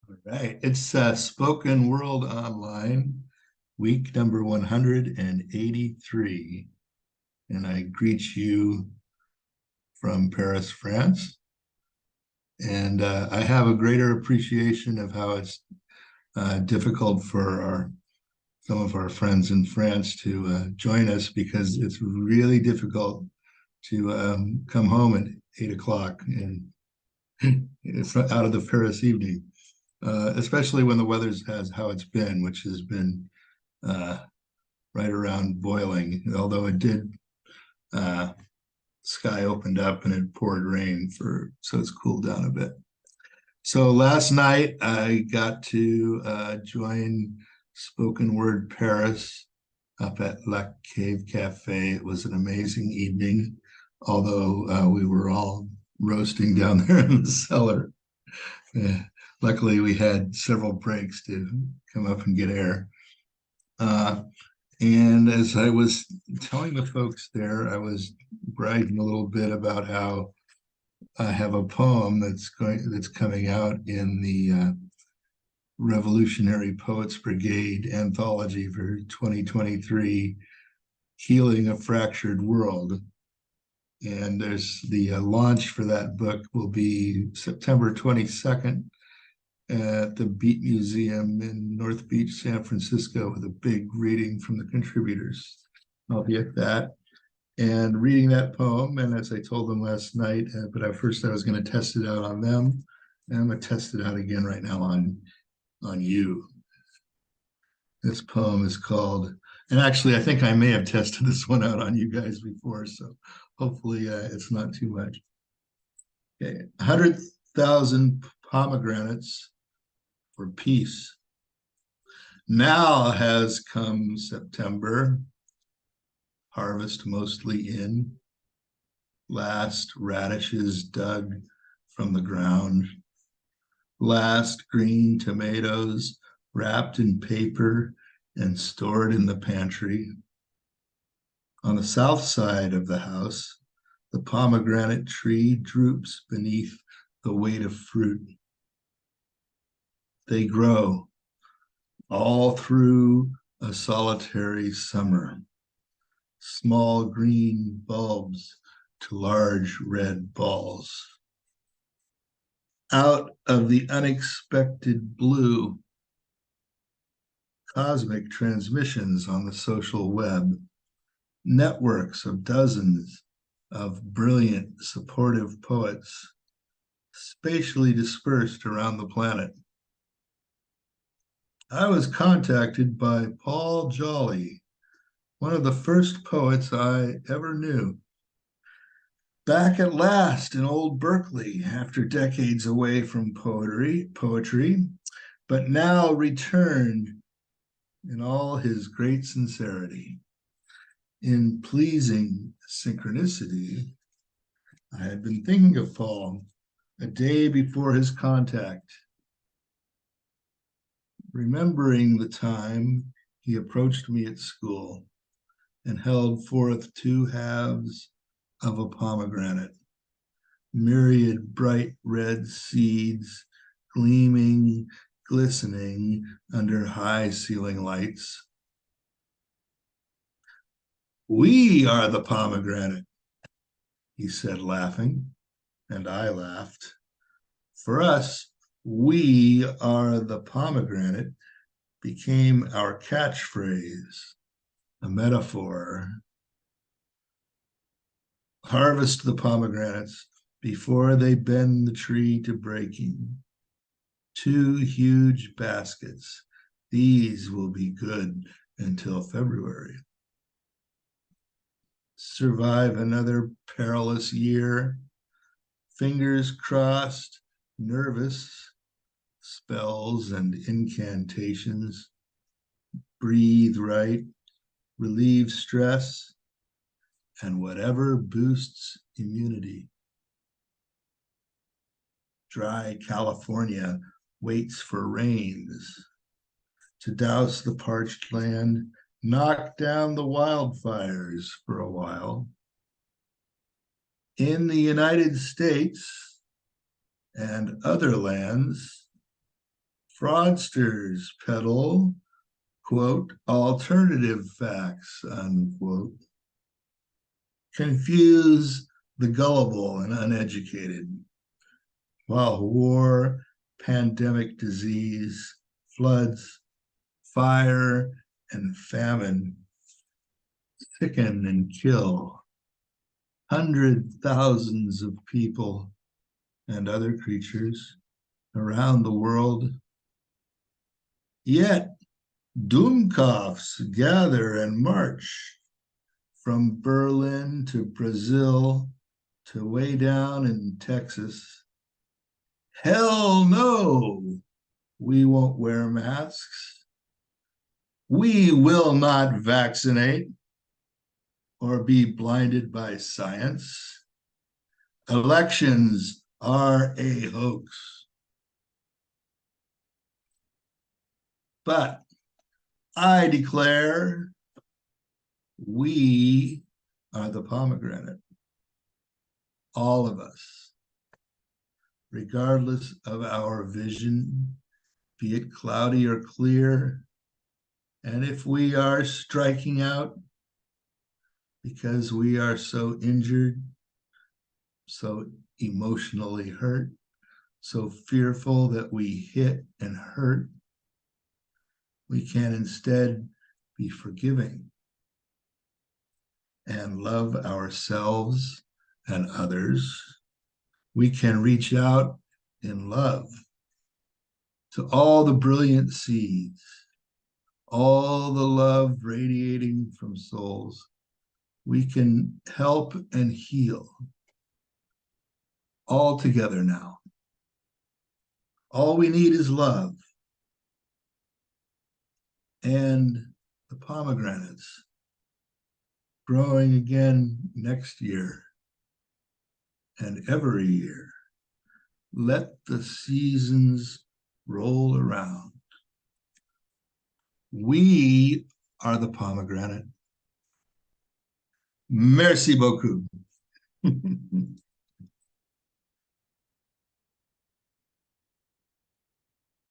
All right, it's Spoken World Online, week number 183. And I greet you from Paris, France. And I have a greater appreciation of how it's difficult for some of our friends in France to join us because it's really difficult to come home at 8 o'clock and out of the Paris evening, especially when the weather's has how it's been, which has been uh, right around boiling, although it did uh, sky opened up and it poured rain so it's cooled down a bit. So last night I got to join Spoken Word Paris up at La Cave Cafe. It was an amazing evening, although we were all roasting down there in the cellar. Uh, Luckily, we had several breaks to come up and get air. Uh, And as I was telling the folks there, I was bragging a little bit about how I have a poem that's coming out in the Revolutionary Poets Brigade anthology for 2023, Healing a Fractured World. And there's the launch for that book will be September 22nd at the Beat Museum in North Beach, San Francisco, with a big reading from the contributors. I'll be at that and reading that poem. And as I told them last night, but at first I was going to test it out on them, and I'm going to test it out again right now on you. This poem is called, and actually I think I may have tested this one out on you guys before, so hopefully it's not too much. Okay, 100,000 pomegranates for peace. Now has come September, harvest mostly in, last radishes dug from the ground, last green tomatoes wrapped in paper and stored in the pantry. On the south side of the house, the pomegranate tree droops beneath the weight of fruit. They grow all through a solitary summer, small green bulbs to large red balls. Out of the unexpected blue, cosmic transmissions on the social web, networks of dozens of brilliant, supportive poets, spatially dispersed around the planet. I was contacted by Paul Jolly, one of the first poets I ever knew. Back at last in old Berkeley after decades away from poetry, but now returned in all his great sincerity. In pleasing synchronicity, I had been thinking of Paul a day before his contact, remembering the time he approached me at school and held forth two halves of a pomegranate, myriad bright red seeds gleaming, glistening under high ceiling lights. We are the pomegranate, he said, laughing, and I laughed. For us, we are the pomegranate became our catchphrase, a metaphor. Harvest the pomegranates before they bend the tree to breaking. Two huge baskets. These will be good until February. Survive another perilous year. Fingers crossed, nervous, spells and incantations. Breathe right, relieve stress, and whatever boosts immunity. Dry California waits for rains to douse the parched land, knock down the wildfires for a while. In the United States and other lands, Fraudsters peddle, quote, alternative facts, unquote. Confuse the gullible and uneducated, while war, pandemic disease, floods, fire, and famine sicken and kill hundreds, thousands of people and other creatures around the world. Yet Dummkopfs gather and march from Berlin to Brazil to way down in Texas. Hell no, we won't wear masks. We will not vaccinate or be blinded by science. Elections are a hoax. But I declare we are the pomegranate, all of us, regardless of our vision, be it cloudy or clear. And if we are striking out because we are so injured, so emotionally hurt, so fearful that we hit and hurt, we can instead be forgiving and love ourselves and others. We can reach out in love to all the brilliant seeds, all the love radiating from souls. We can help and heal all together now. All we need is love and the pomegranates growing again next year and every year. Let the seasons roll around. We are the pomegranate. Merci beaucoup.